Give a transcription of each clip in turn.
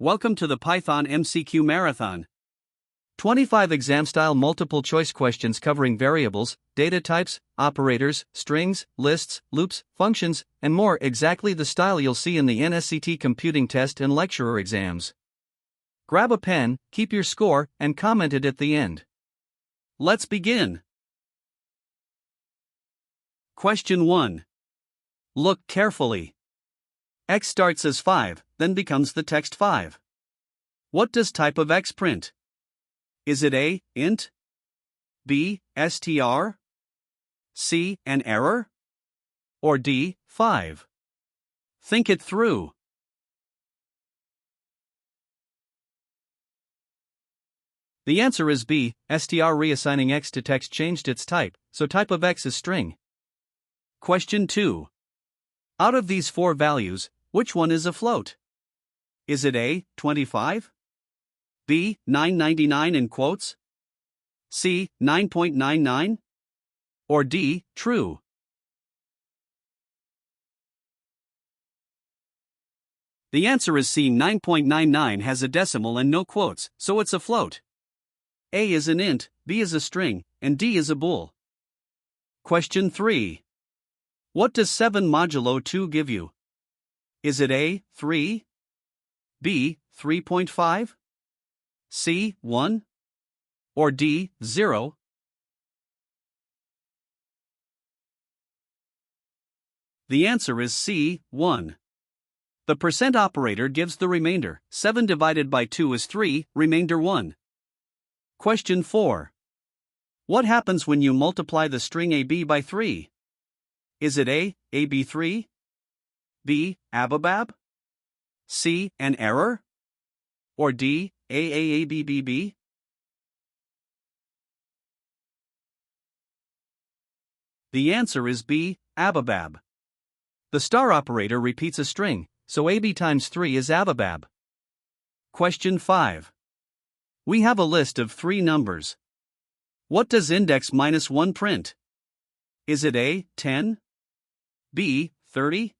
Welcome to the Python MCQ Marathon. 25 exam-style multiple-choice questions covering variables, data types, operators, strings, lists, loops, functions, and more, exactly the style you'll see in the NSCT computing test and lecturer exams. Grab a pen, keep your score, and comment it at the end. Let's begin. Question 1. Look carefully. X starts as 5, then becomes the text 5. What does type of X print? Is it A, int? B, str? C, an error? Or D, 5? Think it through. The answer is B, str. Reassigning X to text changed its type, so type of X is string. Question 2. Out of these four values, which one is a float? Is it A, 25? B, 999 in quotes? C, 9.99? Or D, true? The answer is C. 9.99 has a decimal and no quotes, so it's a float. A is an int, B is a string, and D is a bool. Question 3. What does 7 modulo 2 give you? Is it A, 3? B, 3.5? C, 1? Or D, 0? The answer is C, 1. The percent operator gives the remainder. 7 divided by 2 is 3, remainder 1. Question 4. What happens when you multiply the string AB by 3? Is it A, AB3? B, ababab? C, an error? Or D, AAABBB? The answer is B, ababab. The star operator repeats a string, so AB times 3 is ababab. Question 5. We have a list of 3 numbers. What does index minus 1 print? Is it A, 10? B, 30?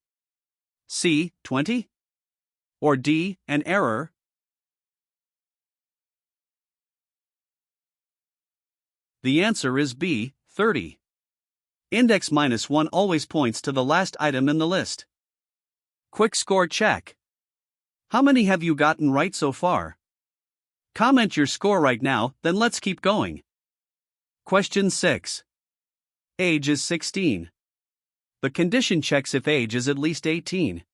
C, 20? Or D, an error? The answer is B, 30. Index minus 1 always points to the last item in the list. Quick score check. How many have you gotten right so far? Comment your score right now, then let's keep going. Question 6. Age is 16. The condition checks if age is at least 18.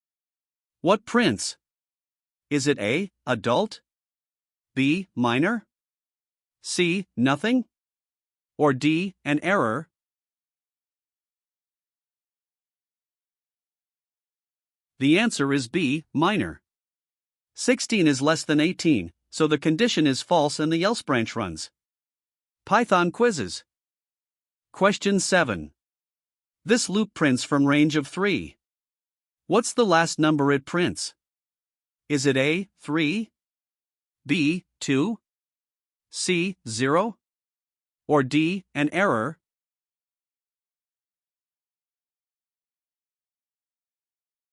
What prints? Is it A, adult? B, minor? C, nothing? Or D, an error? The answer is B, minor. 16 is less than 18, so the condition is false and the else branch runs. Python quizzes. Question 7. This loop prints from range of 3. What's the last number it prints? Is it A, 3? B, 2? C, 0? Or D, an error?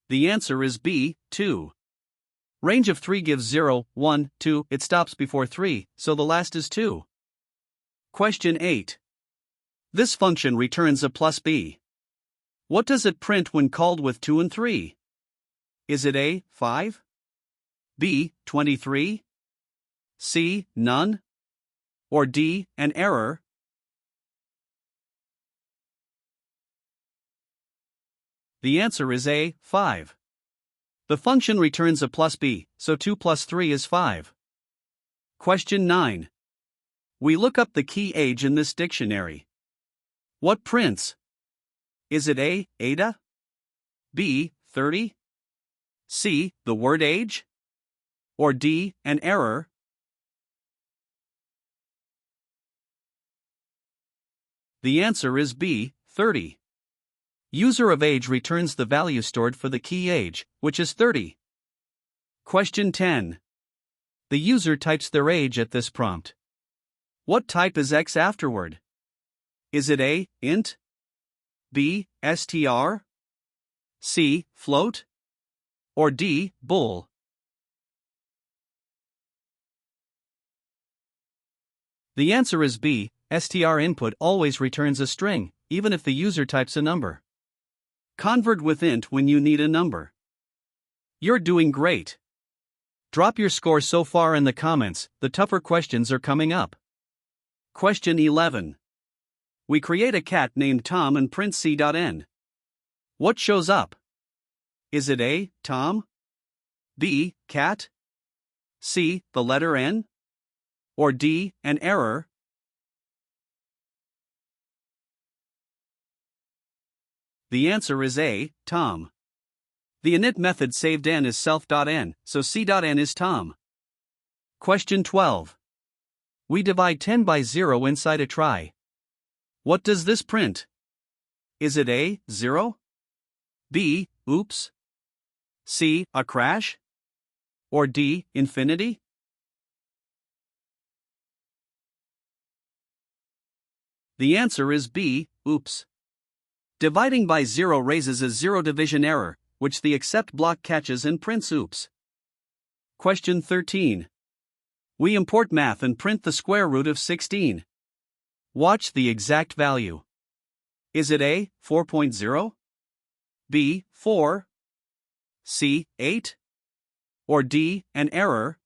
The answer is B, 2. Range of 3 gives 0, 1, 2, it stops before 3, so the last is 2. Question 8. This function returns a plus b. What does it print when called with 2 and 3? Is it A, 5? B, 23? C, none? Or D, an error? The answer is A, 5. The function returns a plus b, so 2 plus 3 is 5. Question 9. We look up the key age in this dictionary. What prints? Is it A, Ada? B, 30? C, the word age? Or D, an error? The answer is B, 30. User of age returns the value stored for the key age, which is 30. Question 10. The user types their age at this prompt. What type is X afterward? Is it A, int? B, str? C, float? Or D, bool? The answer is B. str input always returns a string, even if the user types a number. Convert with int when you need a number. You're doing great. Drop your score so far in the comments, the tougher questions are coming up. Question 11. We create a cat named Tom and print c.n. What shows up? Is it A, Tom? B, cat? C, the letter N? Or D, an error? The answer is A, Tom. The init method saved n as self.n, so c.n is Tom. Question 12. We divide 10 by 0 inside a try. What does this print? Is it A, 0? B, oops? C, a crash? Or D, infinity? The answer is B, oops. Dividing by 0 raises a zero division error, which the except block catches and prints oops. Question 13. We import math and print the square root of 16. Watch the exact value. Is it A, 4.0? B, 4? C, 8? Or D, an error?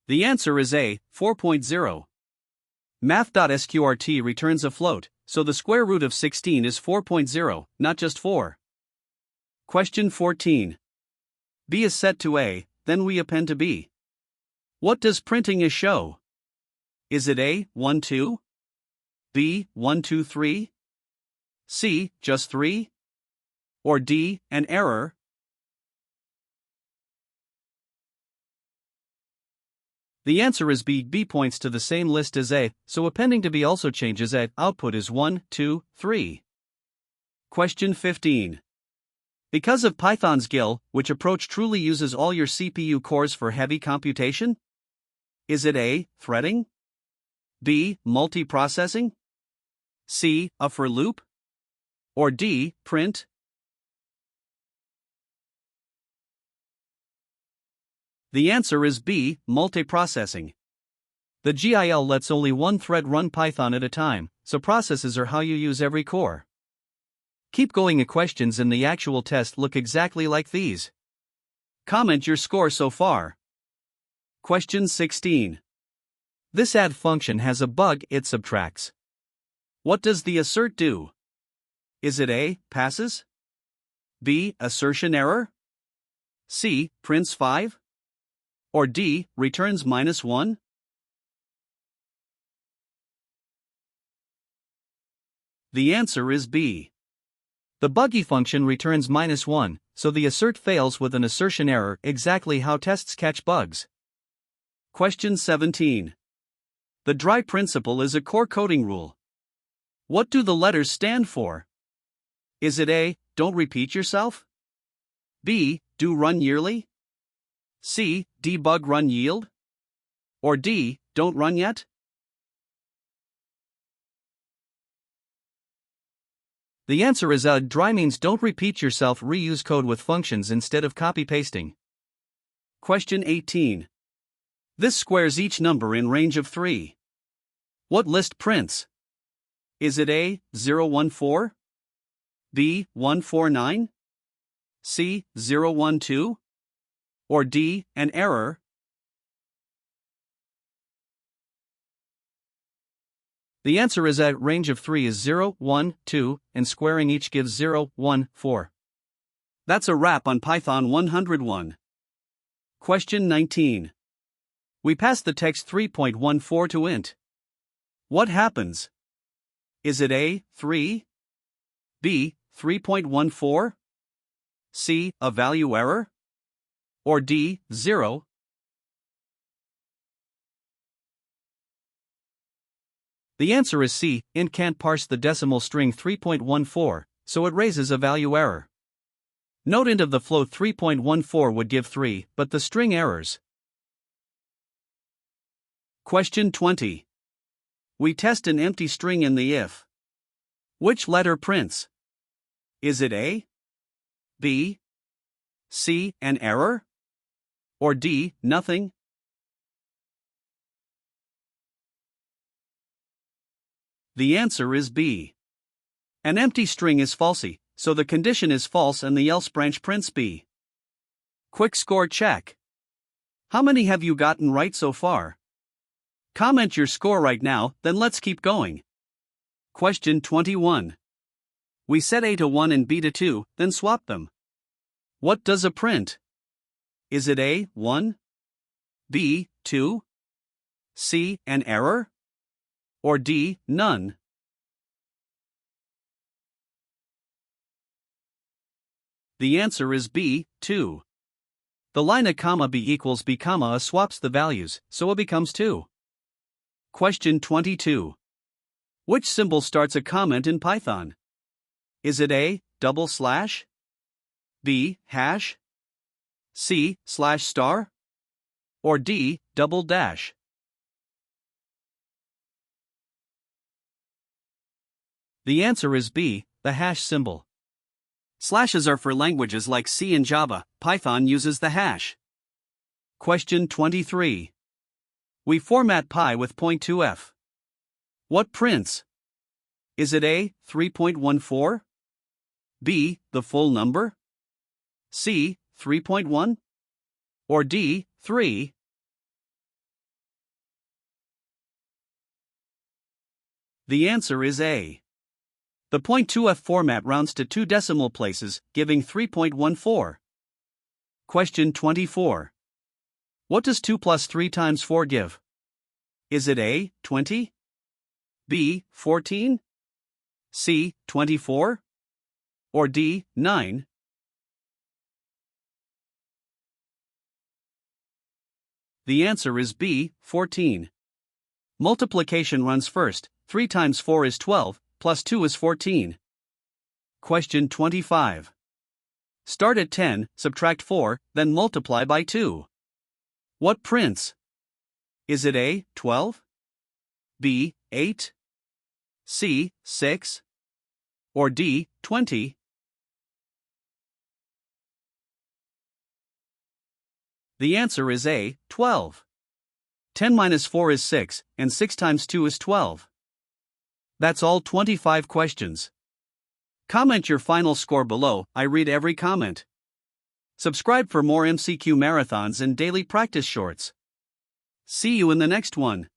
The answer is A, 4.0. Math.sqrt returns a float, so the square root of 16 is 4.0, not just 4. Question 14. B is set to A, then we append to B. What does printing a show? Is it A, 1, 2? B, 1, 2, 3? C, just 3? Or D, an error? The answer is B. B points to the same list as A, so appending to B also changes A. Output is 1, 2, 3. Question 15. Because of Python's GIL, which approach truly uses all your CPU cores for heavy computation? Is it A, threading? B, multiprocessing? C, a for loop? Or D, print? The answer is B, multiprocessing. The GIL lets only one thread run Python at a time, so processes are how you use every core. Keep going. Questions in the actual test look exactly like these. Comment your score so far. Question 16. This add function has a bug, it subtracts. What does the assert do? Is it A, passes? B, assertion error? C, prints 5? Or D, returns -1? The answer is B. The buggy function returns -1, so the assert fails with an assertion error, exactly how tests catch bugs. Question 17. The dry principle is a core coding rule. What do the letters stand for? Is it A, don't repeat yourself? B, do run yearly? C, debug run yield? Or D, don't run yet? The answer is A. Dry means don't repeat yourself, reuse code with functions instead of copy-pasting. Question 18. This squares each number in range of 3. What list prints? Is it A, 014? B, 149? C, 012? Or D, an error? The answer is A. Range of 3 is 0, 1, 2, and squaring each gives 0, 1, 4. That's a wrap on Python 101. Question 19. We pass the text 3.14 to int. What happens? Is it A, 3? B, 3.14? C, a value error? Or D, 0? The answer is C. Int can't parse the decimal string 3.14, so it raises a value error. Note int of the float 3.14 would give 3, but the string errors. Question 20. We test an empty string in the if. Which letter prints? Is it A? B? C, an error? Or D, nothing? The answer is B. An empty string is falsy, so the condition is false and the else branch prints B. Quick score check. How many have you gotten right so far? Comment your score right now, then let's keep going. Question 21. We set A to 1 and B to 2, then swap them. What does a print? Is it A, 1? B, 2? C, an error? Or D, none? The answer is B, 2. The line A comma B equals B comma A swaps the values, so it becomes 2. Question 22. Which symbol starts a comment in Python? Is it A, double slash? B, hash? C, slash star? Or D, double dash? The answer is B, the hash symbol. Slashes are for languages like C and Java. Python uses the hash. Question 23. We format pi with .2f. What prints? Is it A, 3.14? B, the full number? C, 3.1? Or D, 3? The answer is A. The .2f format rounds to 2 decimal places, giving 3.14. Question 24. What does 2 plus 3 times 4 give? Is it A, 20? B, 14? C, 24? Or D, 9? The answer is B, 14. Multiplication runs first. 3 times 4 is 12, plus 2 is 14. Question 25. Start at 10, subtract 4, then multiply by 2. What prints? Is it A, 12? B, 8? C, 6? Or D, 20? The answer is A, 12. 10 minus 4 is 6, and 6 times 2 is 12. That's all 25 questions. Comment your final score below, I read every comment. Subscribe for more MCQ marathons and daily practice shorts. See you in the next one.